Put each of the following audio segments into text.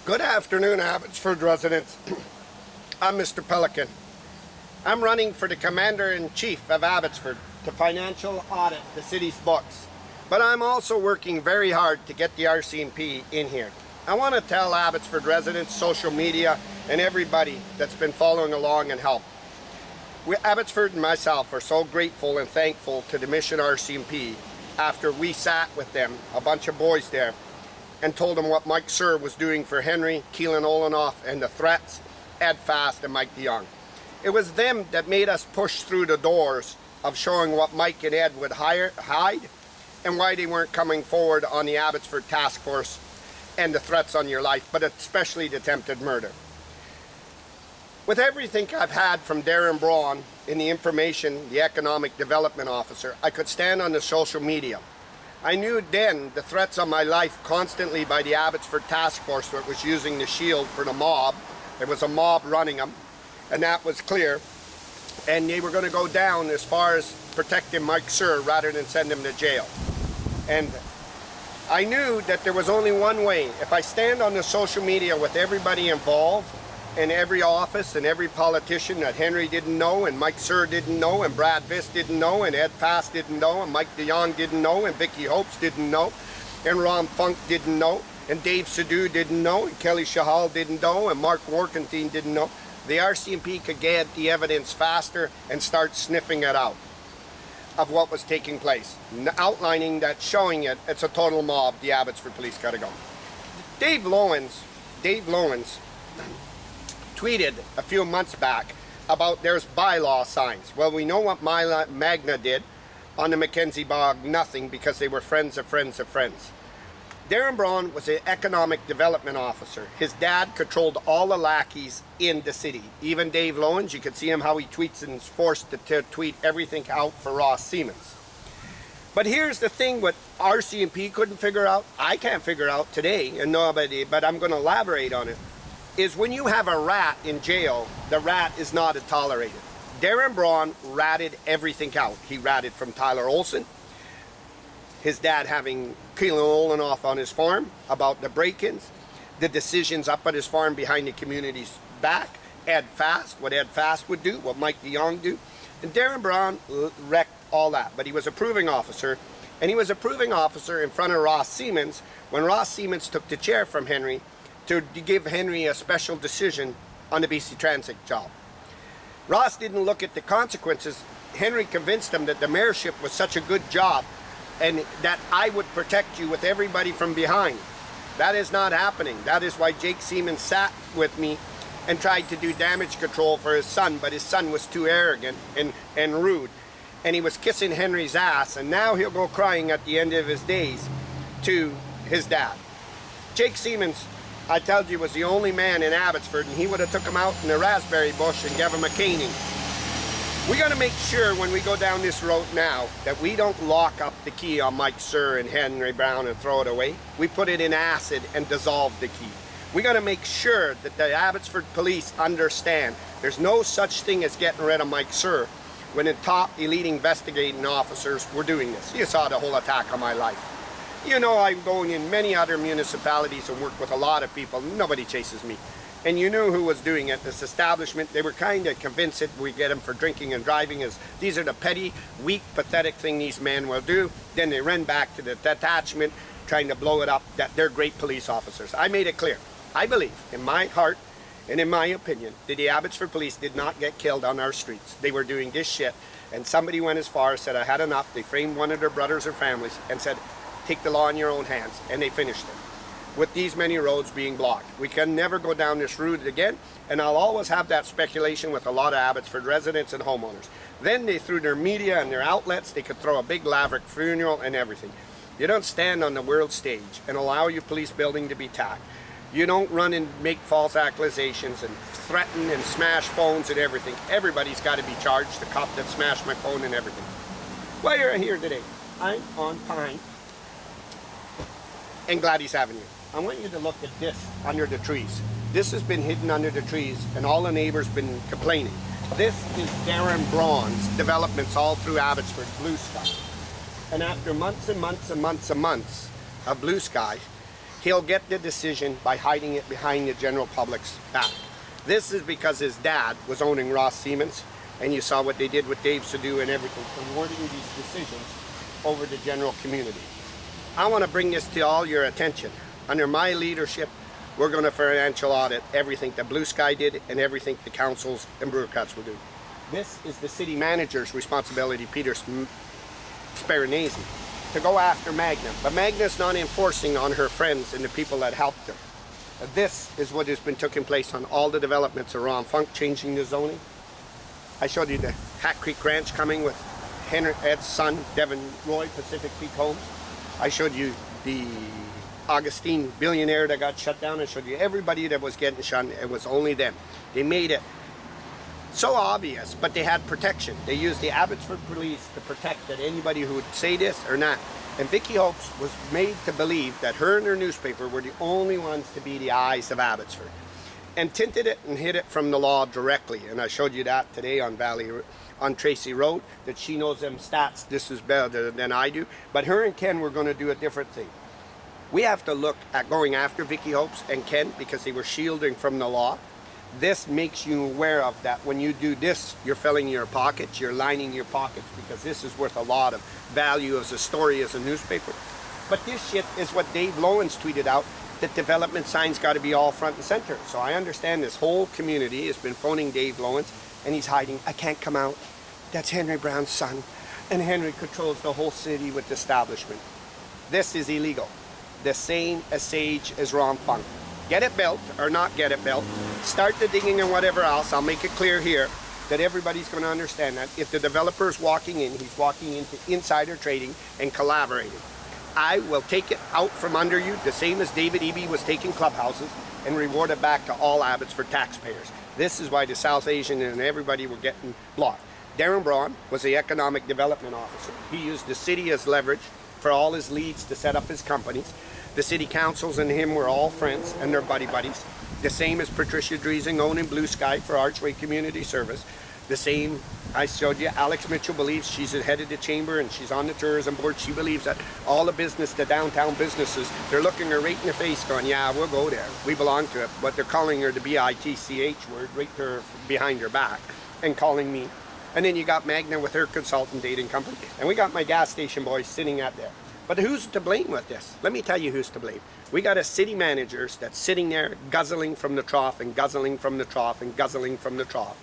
Good afternoon, Abbotsford residents. I'm Mr. Pelican. I'm running for the Commander-in-Chief of Abbotsford to financial audit the city's books. But I'm also working very hard to get the RCMP in here. I want to tell Abbotsford residents, social media, and everybody that's been following along and help. Abbotsford and myself are so grateful and thankful to the Mission RCMP after we sat with them, a bunch of boys there, and told them what Mike Sir was doing for Henry, Keelan Olenoff, and the threats, Ed Fast and Mike DeYoung. It was them that made us push through the doors of showing what Mike and Ed would hide and why they weren't coming forward on the Abbotsford Task Force and the threats on your life, but especially the attempted murder. With everything I've had from Darren Braun in the information, the Economic Development Officer, I could stand on the social media. I knew then the threats on my life constantly by the Abbotsford Task Force that was using the shield for the mob. There was a mob running them, and that was clear. And they were going to go down as far as protecting Mike Sir rather than send him to jail. And I knew that there was only one way. If I stand on the social media with everybody involved, in every office and every politician that Henry didn't know and Mike Sir didn't know and Brad Viss didn't know and Ed Fast didn't know and Mike DeYoung didn't know and Vicky Hopes didn't know and Ron Funk didn't know and Dave Sidhu didn't know and Kelly Shahal didn't know and Mark Warkentine didn't know, the RCMP could get the evidence faster and start sniffing it out of what was taking place, outlining that, showing it, it's a total mob, the Abbotsford police gotta go. Dave Loewen's tweeted a few months back about there's bylaw signs. Well, we know what Magna did on the Mackenzie Bog, nothing, because they were friends of friends of friends. Darren Braun was an economic development officer. His dad controlled all the lackeys in the city. Even Dave Loewen, you could see him how he tweets and is forced to tweet everything out for Ross Siemens. But here's the thing what RCMP couldn't figure out, I can't figure out today, and nobody, but I'm going to elaborate on it, is when you have a rat in jail, the rat is not tolerated. Darren Braun ratted everything out. He ratted from Tyler Olson, his dad having Keelan Olenoff on his farm, about the break-ins, the decisions up at his farm behind the community's back, Ed Fast, what Ed Fast would do, what Mike DeYoung do, and Darren Braun wrecked all that. But he was a proving officer, and he was a proving officer in front of Ross Siemens when Ross Siemens took the chair from Henry to give Henry a special decision on the BC Transit job. Ross didn't look at the consequences. Henry convinced him that the mayorship was such a good job and that I would protect you with everybody from behind. That is not happening. That is why Jake Siemens sat with me and tried to do damage control for his son, but his son was too arrogant and rude. And he was kissing Henry's ass, and now he'll go crying at the end of his days to his dad. Jake Siemens, I told you, was the only man in Abbotsford, and he would have took him out in the raspberry bush and gave him a caning. We got to make sure when we go down this road now that we don't lock up the key on Mike Sir and Henry Brown and throw it away. We put it in acid and dissolve the key. We got to make sure that the Abbotsford police understand there's no such thing as getting rid of Mike Sir when the top elite investigating officers were doing this. You saw the whole attack on my life. You know, I'm going in many other municipalities and work with a lot of people. Nobody chases me. And you knew who was doing it. This establishment, they were kind of convinced that we get them for drinking and driving. As these are the petty, weak, pathetic thing these men will do. Then they run back to the detachment, trying to blow it up, that they're great police officers. I made it clear. I believe, in my heart and in my opinion, that the Abbotsford police did not get killed on our streets. They were doing this shit. And somebody went as far as said, I had enough. They framed one of their brothers or families and said, take the law in your own hands, and they finished it. With these many roads being blocked, we can never go down this route again, and I'll always have that speculation with a lot of Abbotsford residents and homeowners. Then they, through their media and their outlets, they could throw a big lavish funeral and everything. You don't stand on the world stage and allow your police building to be attacked. You don't run and make false accusations and threaten and smash phones and everything. Everybody's got to be charged. The cop that smashed my phone and everything. Why are you here today? I'm on Pine and Gladys Avenue. I want you to look at this under the trees. This has been hidden under the trees and all the neighbors been complaining. This is Darren Braun's developments all through Abbotsford, Blue Sky. And after months and months and months and months of Blue Sky, he'll get the decision by hiding it behind the general public's back. This is because his dad was owning Ross Siemens, and you saw what they did with Dave Loewen and everything, awarding these decisions over the general community. I want to bring this to all your attention. Under my leadership, we're going to financial audit everything that Blue Sky did and everything the councils and bureaucrats will do. This is the city manager's responsibility, Peter Sparanese, to go after Magna. But Magna's not enforcing on her friends and the people that helped her. This is what has been taking place on all the developments around Funk, changing the zoning. I showed you the Hat Creek Ranch coming with Henry Ed's son, Devin Roy, Pacific Peak Homes. I showed you the Augustine billionaire that got shut down. I showed you everybody that was getting shut. It was only them. They made it so obvious, but they had protection. They used the Abbotsford police to protect that anybody who would say this or not. And Vicky Hopes was made to believe that her and her newspaper were the only ones to be the eyes of Abbotsford, and tinted it and hid it from the law directly. And I showed you that today on Tracy Road, that she knows them stats. This is better than I do. But her and Ken were going to do a different thing. We have to look at going after Vicky Hopes and Ken because they were shielding from the law. This makes you aware of that. When you do this, you're filling your pockets, you're lining your pockets, because this is worth a lot of value as a story, as a newspaper. But this shit is what Dave Loewen's tweeted out, that development signs got to be all front and center. So I understand this whole community has been phoning Dave Loewen, and he's hiding. I can't come out. That's Henry Brown's son, and Henry controls the whole city with the establishment. This is illegal. The same as Sage as Ron Funk. Get it built or not get it built. Start the digging and whatever else. I'll make it clear here that everybody's going to understand that if the developer is walking in, he's walking into insider trading and collaborating. I will take it out from under you, the same as David Eby was taking clubhouses, and reward it back to all Abbotsford taxpayers. This is why the South Asian and everybody were getting blocked. Darren Braun was the economic development officer. He used the city as leverage for all his leads to set up his companies. The city councils and him were all friends and they're buddies. The same as Patricia Driesing owning Blue Sky for Archway Community Service. The same, I showed you, Alex Mitchell believes, she's the head of the chamber and she's on the tourism board. She believes that all the business, the downtown businesses, they're looking her right in the face going, yeah, we'll go there. We belong to it. But they're calling her the BITCH word right to her, behind her back, and calling me. And then you got Magna with her consultant dating company. And we got my gas station boys sitting out there. But who's to blame with this? Let me tell you who's to blame. We got a city manager that's sitting there guzzling from the trough and guzzling from the trough and guzzling from the trough.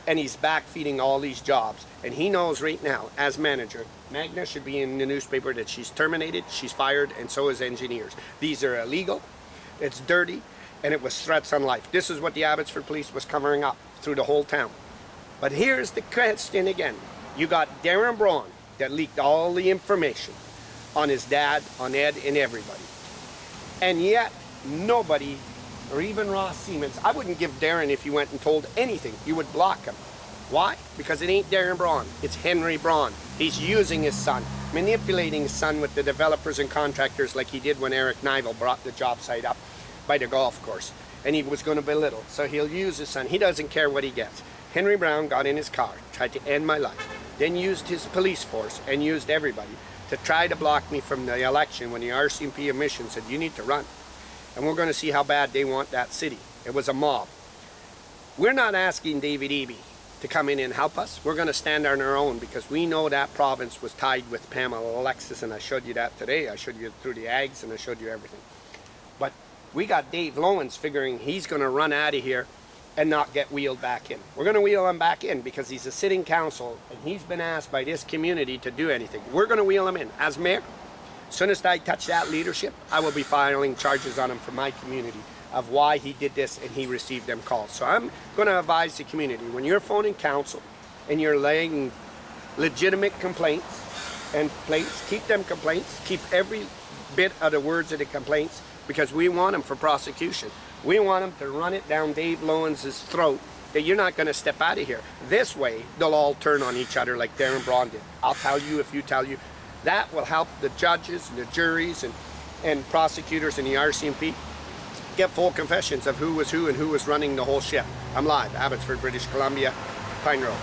And he's back feeding all these jobs. And he knows right now, as manager, Magna should be in the newspaper that she's terminated, she's fired, and so is engineers. These are illegal, it's dirty, and it was threats on life. This is what the Abbotsford Police was covering up through the whole town. But here's the question again. You got Darren Braun that leaked all the information on his dad, on Ed, and everybody. And yet, nobody, or even Ross Siemens, I wouldn't give Darren if he went and told anything. You would block him. Why? Because it ain't Darren Braun. It's Henry Braun. He's using his son, manipulating his son with the developers and contractors like he did when Eric Nivel brought the job site up by the golf course. And he was going to belittle. So he'll use his son. He doesn't care what he gets. Henry Brown got in his car, tried to end my life, then used his police force and used everybody to try to block me from the election when the RCMP admission said, you need to run. And we're going to see how bad they want that city. It was a mob. We're not asking David Eby to come in and help us. We're going to stand on our own because we know that province was tied with Pamela Alexis, and I showed you that today. I showed you through the ags and I showed you everything. But we got Dave Loewen figuring he's going to run out of here and not get wheeled back in. We're going to wheel him back in because he's a sitting council and he's been asked by this community to do anything. We're going to wheel him in. As mayor, as soon as I touch that leadership, I will be filing charges on him for my community of why he did this and he received them calls. So I'm going to advise the community, when you're phoning council and you're laying legitimate complaints and complaints, keep them complaints, keep every bit of the words of the complaints, because we want them for prosecution. We want them to run it down Dave Loewen's throat that you're not going to step out of here. This way, they'll all turn on each other like Darren Braun did. I'll tell you if you tell you. That will help the judges and the juries and prosecutors in the RCMP get full confessions of who was who and who was running the whole ship. I'm live, Abbotsford, British Columbia, Pine Road.